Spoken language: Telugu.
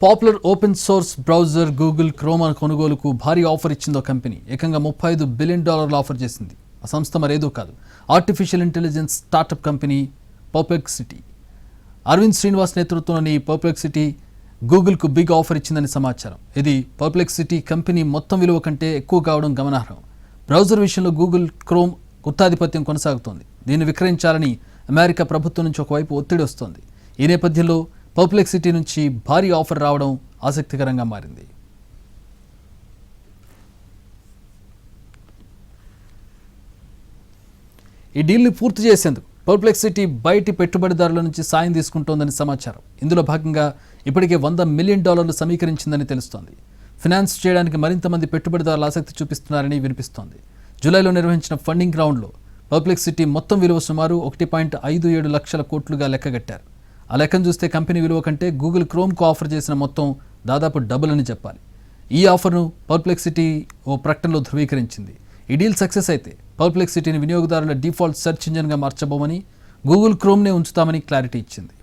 Popular open source browser Google chrome కొనుగోలుకు భారీ ఆఫర్ ఇచ్చిందో కంపెనీ. ఏకంగా $35 బిలియన్ ఆఫర్ చేసింది. ఆ సంస్థ మరేదో కాదు, artificial intelligence startup company Perplexity. Aravind Srinivas నేతృత్వంలోని పర్ప్లెక్సిటీ గూగుల్కు బిగ్ ఆఫర్ ఇచ్చిందని సమాచారం. ఇది పర్ప్లెక్సిటీ కంపెనీ మొత్తం విలువ కంటే ఎక్కువ కావడం గమనార్హం. బ్రౌజర్ విషయంలో గూగుల్ క్రోమ్ గుత్తాధిపత్యం కొనసాగుతోంది. దీన్ని విక్రయించాలని అమెరికా ప్రభుత్వం నుంచి ఒకవైపు ఒత్తిడి వస్తోంది. ఈ నేపథ్యంలో పర్ప్లెక్సిటీ నుంచి భారీ ఆఫర్ రావడం ఆసక్తికరంగా మారింది. ఈ డీల్ని పూర్తి చేసేందుకు పర్ప్లెక్సిటీ బయటి పెట్టుబడిదారుల నుంచి సాయం తీసుకుంటోందని సమాచారం. ఇందులో భాగంగా ఇప్పటికే $100 మిలియన్ సమీకరించిందని తెలుస్తోంది. ఫినాన్స్ చేయడానికి మరింత మంది పెట్టుబడిదారులు ఆసక్తి చూపిస్తున్నారని వినిపిస్తోంది. జూలైలో నిర్వహించిన ఫండింగ్ రౌండ్లో పర్ప్లెక్సిటీ మొత్తం విలువ సుమారు 1.57 లక్షల కోట్లుగా లెక్కగట్టారు. ఆ లెక్కను చూస్తే కంపెనీ విలువ కంటే గూగుల్ క్రోమ్కు ఆఫర్ చేసిన మొత్తం దాదాపు డబుల్ అని చెప్పాలి. ఈ ఆఫర్ను పర్ప్లెక్సిటీ ఓ ప్రకటనలో ధృవీకరించింది. ఈ డీల్ సక్సెస్ అయితే పర్ప్లెక్సిటీని వినియోగదారుల డిఫాల్ట్ సెర్చ్ ఇంజిన్గా మార్చబోమని, గూగుల్ క్రోమ్నే ఉంచుతామని క్లారిటీ ఇచ్చింది.